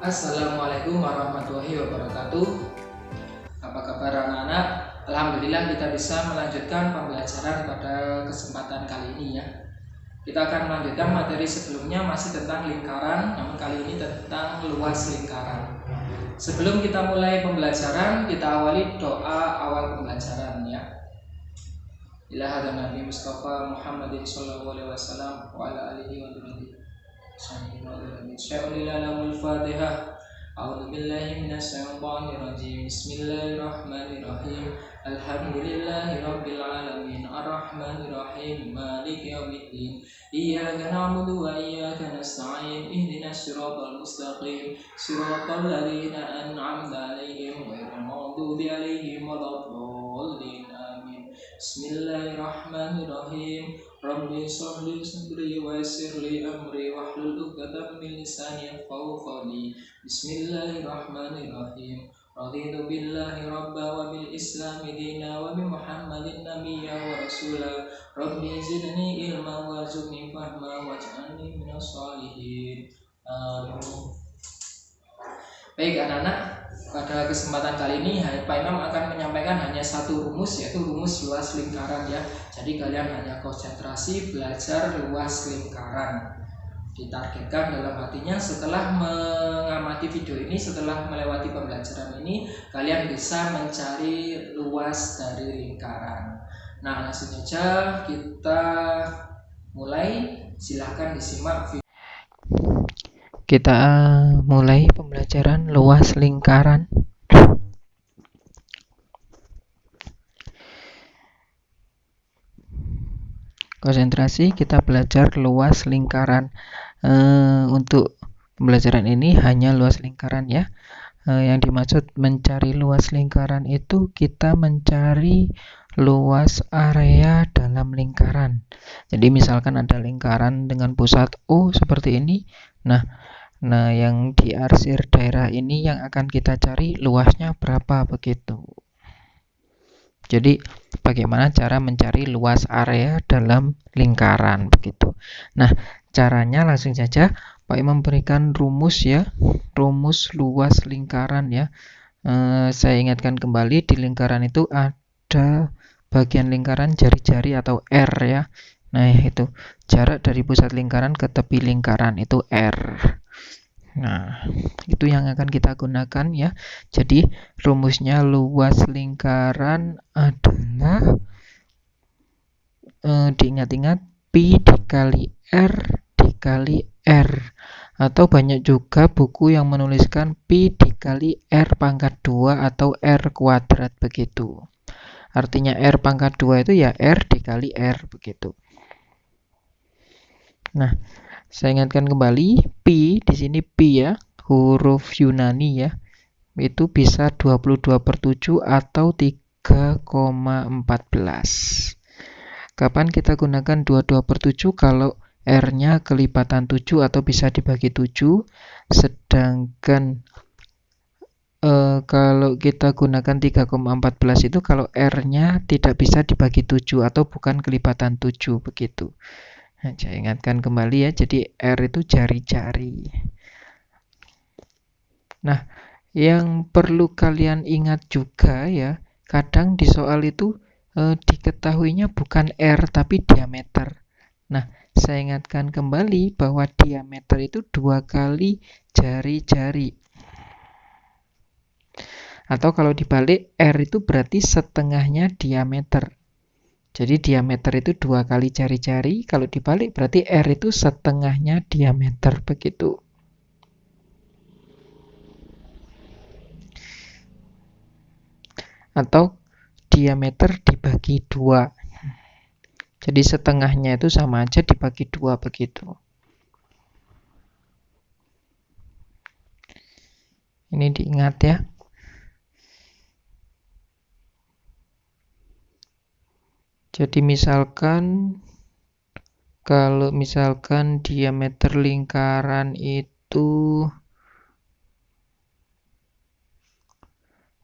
Assalamualaikum warahmatullahi wabarakatuh. Apa kabar anak-anak? Alhamdulillah kita bisa melanjutkan pembelajaran pada kesempatan kali ini ya. Kita akan melanjutkan materi sebelumnya masih tentang lingkaran, namun kali ini tentang luas lingkaran. Sebelum kita mulai pembelajaran, kita awali doa awal pembelajaran ya. Ila hadan Nabi Mustafa Muhammadin sallallahu alaihi wasallam wa ala alihi wa sahbihi. Al-Fatihah. A'udzu billahi minasyaitonir rajim. Bismillahirrahmanirrahim. Alhamdulillahirabbil alamin. Arrahmanir rahim. Maliki yaumiddin. Iyyaka na'budu wa iyyaka nasta'in. Ihdinas siratal mustaqim. Siratal ladzina an'amta 'alaihim ghairil maghdubi 'alaihim waladdallin. Amin. Bismillahirrahmanirrahim. Rabbi sholli sadri wa yassir li amri wahlul 'uqdatam min lisani yafqahu qawli. Bismillahirrahmanirrahim. Raditu billahi rabba wa bil islami dina wa bi Muhammadin nabiyya wa rasula. Rabbi zidni ilma warzuqni fahma waj'alni minas sholihin. Amin. Baik anak-anak, pada kesempatan kali ini Pak Imam akan menyampaikan hanya satu rumus, yaitu rumus luas lingkaran ya. Jadi kalian hanya konsentrasi belajar luas lingkaran. Ditargetkan dalam hatinya setelah mengamati video ini, setelah melewati pembelajaran ini, kalian bisa mencari luas dari lingkaran. Nah, langsung saja kita mulai. Silahkan disimak video. Kita mulai pembelajaran luas lingkaran. Konsentrasi, kita belajar luas lingkaran. Untuk pembelajaran ini hanya luas lingkaran ya. Yang dimaksud mencari luas lingkaran itu kita mencari luas area dalam lingkaran. Jadi misalkan ada lingkaran dengan pusat O seperti ini. Nah, yang diarsir daerah ini yang akan kita cari luasnya berapa begitu. Jadi bagaimana cara mencari luas area dalam lingkaran begitu. Nah, caranya langsung saja Pak Imam memberikan rumus ya, rumus luas lingkaran ya. Saya ingatkan kembali, di lingkaran itu ada bagian lingkaran jari-jari atau R ya. Nah, itu jarak dari pusat lingkaran ke tepi lingkaran itu R. Nah, itu yang akan kita gunakan ya. Jadi rumusnya luas lingkaran adalah diingat-ingat Pi dikali R dikali R. Atau banyak juga buku yang menuliskan Pi dikali R pangkat 2 atau R kuadrat begitu. Artinya R pangkat 2 itu ya R dikali R begitu. Nah, saya ingatkan kembali, Pi di sini Pi ya, huruf Yunani ya. Itu bisa 22/7 atau 3,14. Kapan kita gunakan 22/7? Kalau R-nya kelipatan 7 atau bisa dibagi 7. Sedangkan kalau kita gunakan 3,14 itu kalau R-nya tidak bisa dibagi 7 atau bukan kelipatan 7 begitu. Nah, saya ingatkan kembali ya, jadi R itu jari-jari. Nah, yang perlu kalian ingat juga ya, kadang di soal itu diketahuinya bukan R tapi diameter. Nah, saya ingatkan kembali bahwa diameter itu 2 kali jari-jari. Atau kalau dibalik, R itu berarti setengahnya diameter. Jadi diameter itu 2 kali jari-jari, kalau dibalik berarti R itu setengahnya diameter begitu. Atau diameter dibagi 2. Jadi setengahnya itu sama aja dibagi 2 begitu. Ini diingat ya. Jadi misalkan kalau misalkan diameter lingkaran itu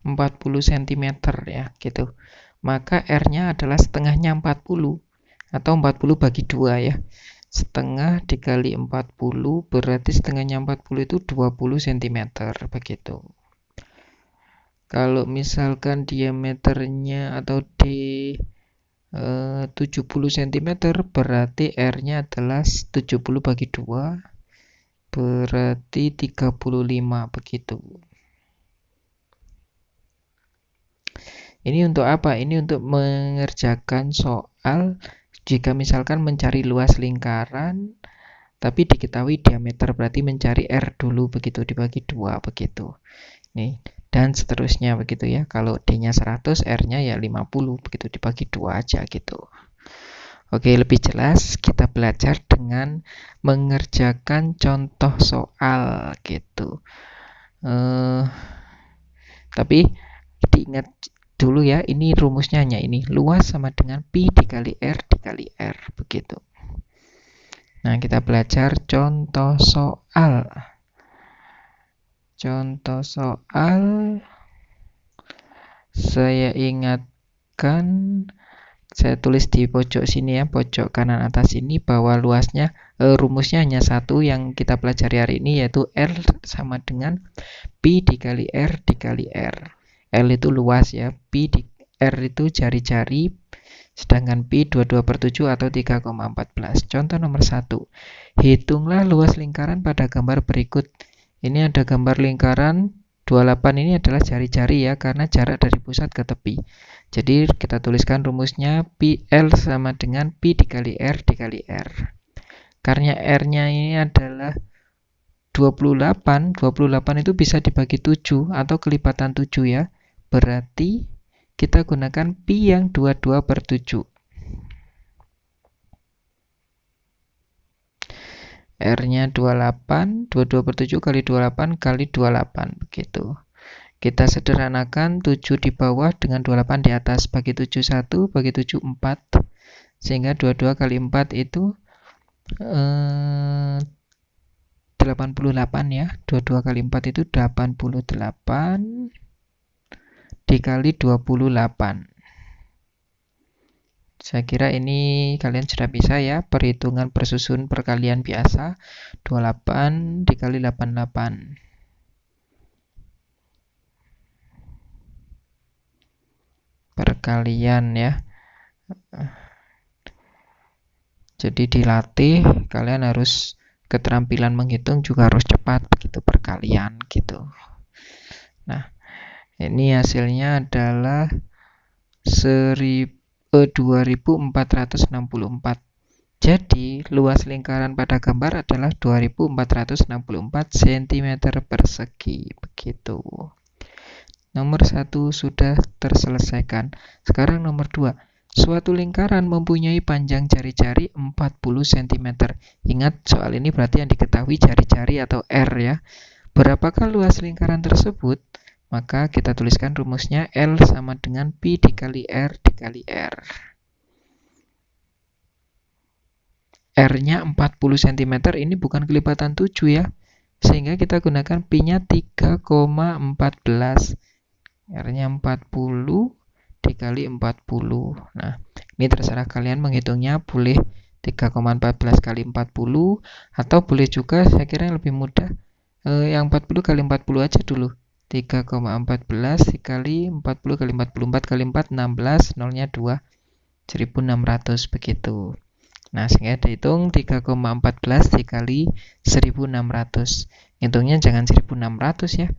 40 cm ya gitu. Maka R-nya adalah setengahnya 40 atau 40 bagi 2 ya. setengah dikali 40 berarti setengahnya 40 itu 20 cm begitu. Kalau misalkan diameternya atau D 70 cm berarti R-nya adalah 70 bagi 2 berarti 35 begitu. Ini untuk apa? Ini untuk mengerjakan soal jika misalkan mencari luas lingkaran tapi diketahui diameter, berarti mencari R dulu begitu, dibagi 2 begitu. Nih, dan seterusnya begitu ya. Kalau D-nya 100, R-nya ya 50 begitu, dibagi 2 aja gitu. Oke, lebih jelas kita belajar dengan mengerjakan contoh soal gitu. Tapi diingat dulu ya, ini rumusnya hanya ini. Luas sama dengan Pi dikali R dikali R begitu. Nah, kita belajar contoh soal. Contoh soal, saya ingatkan, saya tulis di pojok sini ya, pojok kanan atas ini, bahwa luasnya, rumusnya hanya satu yang kita pelajari hari ini, yaitu R sama dengan Pi dikali R dikali R. L itu luas ya, Pi di R itu jari-jari, sedangkan Pi 22/7 atau 3,14. Contoh nomor 1. Hitunglah luas lingkaran pada gambar berikut. Ini ada gambar lingkaran 28, ini adalah jari-jari ya, karena jarak dari pusat ke tepi. Jadi kita tuliskan rumusnya Pi L sama dengan Pi dikali R dikali R. Karena R-nya ini adalah 28 itu bisa dibagi 7 atau kelipatan 7 ya. Berarti kita gunakan Pi yang 22/7. R-nya 28, 22/7 kali 28 kali 28 begitu. Kita sederhanakan 7 di bawah dengan 28 di atas, bagi 7 1, bagi 7 4. Sehingga 22 kali 4 itu 88 ya. 22 kali 4 itu 88 dikali 28. Saya kira ini kalian sudah bisa ya, perhitungan persusun perkalian biasa. 28 dikali 88. Perkalian ya. Jadi dilatih, kalian harus keterampilan menghitung juga harus cepat begitu, perkalian gitu. Nah, ini hasilnya adalah 2464. Jadi luas lingkaran pada gambar adalah 2464 cm persegi begitu. Nomor 1 sudah terselesaikan. Sekarang nomor 2. Suatu lingkaran mempunyai panjang jari-jari 40 cm. Ingat, soal ini berarti yang diketahui jari-jari atau R ya. Berapakah luas lingkaran tersebut? Maka kita tuliskan rumusnya L sama dengan Pi dikali R dikali R. R-nya 40 cm, ini bukan kelipatan 7 ya. Sehingga kita gunakan Pi-nya 3,14. R-nya 40 dikali 40. Nah, ini terserah kalian menghitungnya, boleh 3,14 kali 40 atau boleh juga, saya kira yang lebih mudah yang 40 kali 40 aja dulu. 3,14 dikali 40 kali 44 kali 4 16, nolnya 2, 1600 begitu. Nah, sehingga dihitung 3,14 dikali 1600. Hitungnya jangan 1600 ya,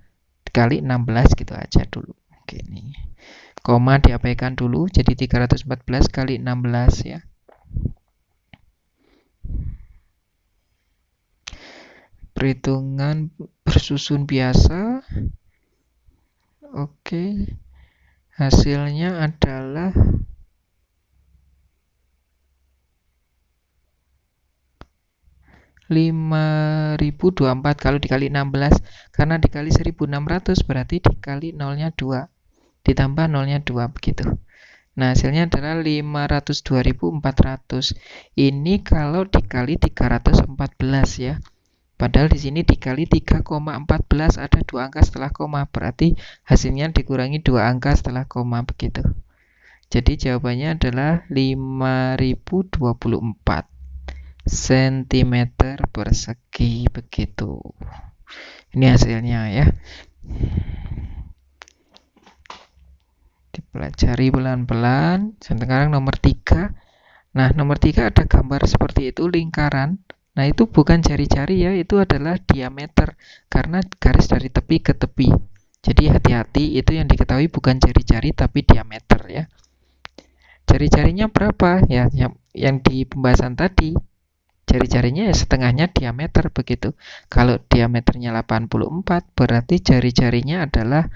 dikali 16 gitu aja dulu. Oke, ini koma diabaikan dulu, jadi 314 kali 16 ya. Perhitungan bersusun biasa. Oke, hasilnya adalah 5024 kalau dikali 16, karena dikali 1600 berarti dikali nolnya 2 ditambah nolnya 2 begitu. Nah, hasilnya adalah 502.400. Ini kalau dikali 314 ya. Padahal di sini dikali 3,14, ada 2 angka setelah koma, berarti hasilnya dikurangi 2 angka setelah koma begitu. Jadi jawabannya adalah 5024. cm persegi begitu. Ini hasilnya ya. Dipelajari pelan-pelan. Sekarang nomor 3. Nah, nomor 3 ada gambar seperti itu, lingkaran. Nah, itu bukan jari-jari ya, itu adalah diameter karena garis dari tepi ke tepi. Jadi hati-hati, itu yang diketahui bukan jari-jari tapi diameter ya. Jari-jarinya berapa? Ya, yang di pembahasan tadi. Jari-jarinya ya setengahnya diameter begitu. Kalau diameternya 84, berarti jari-jarinya adalah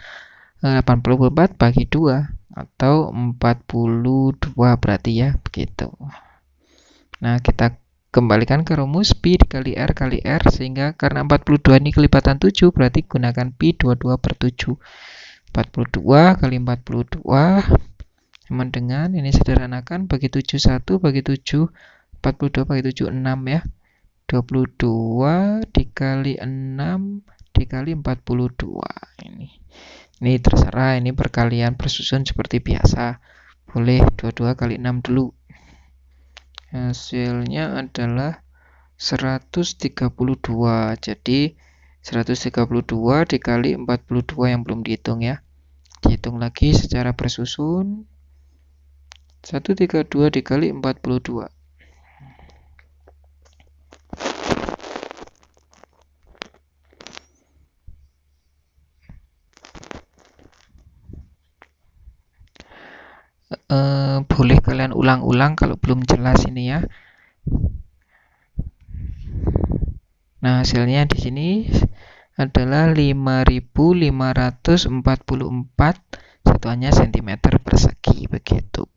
84 bagi 2 atau 42 berarti ya, begitu. Nah, kita kembalikan ke rumus pi dikali R kali R, sehingga karena 42 ini kelipatan 7, berarti gunakan pi 22 per 7. 42 kali 42 sama dengan, ini sederhanakan, bagi 7 1, bagi 7 42 bagi 7 6 ya. 22 dikali 6 dikali 42. Ini terserah, ini perkalian bersusun seperti biasa. Boleh 22 kali 6 dulu. Hasilnya adalah 132. Jadi 132 dikali 42 yang belum dihitung ya. Dihitung lagi secara bersusun. 132 dikali 42. Boleh kalian ulang-ulang kalau belum jelas ini ya. Nah, hasilnya di sini adalah 5544, satuannya cm persegi begitu.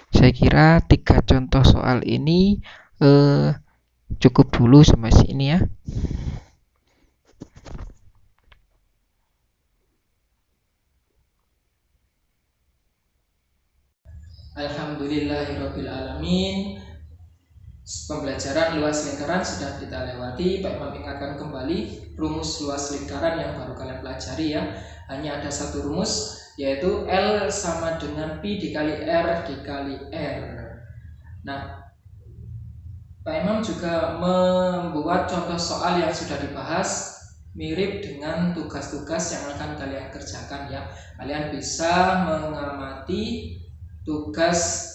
Saya kira 3 contoh soal ini cukup dulu sampai sini ya. Alhamdulillahirrabbilalamin. Pembelajaran luas lingkaran sudah kita lewati. Pak Imam ingatkan kembali rumus luas lingkaran yang baru kalian pelajari ya. Hanya ada satu rumus, yaitu L sama dengan pi dikali R dikali R. Nah, Pak Imam juga membuat contoh soal yang sudah dibahas, mirip dengan tugas-tugas yang akan kalian kerjakan ya. Kalian bisa mengamati tugas,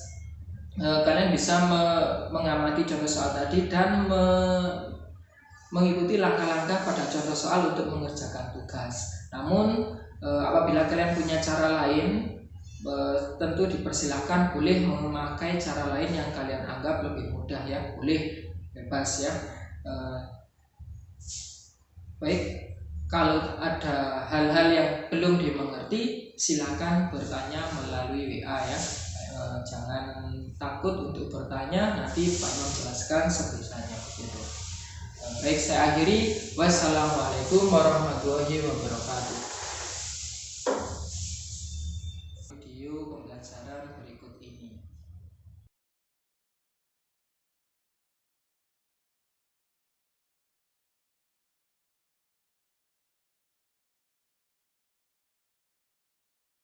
kalian bisa mengamati contoh soal tadi dan mengikuti langkah-langkah pada contoh soal untuk mengerjakan tugas. Namun apabila kalian punya cara lain, tentu dipersilahkan, boleh memakai cara lain yang kalian anggap lebih mudah ya, boleh, bebas ya. Baik, kalau ada hal-hal yang belum dimengerti, silakan bertanya melalui WA ya. Jangan takut untuk bertanya, nanti Pak Imam jelaskan sebisanya begitu. Baik, saya akhiri. Wassalamualaikum warahmatullahi wabarakatuh.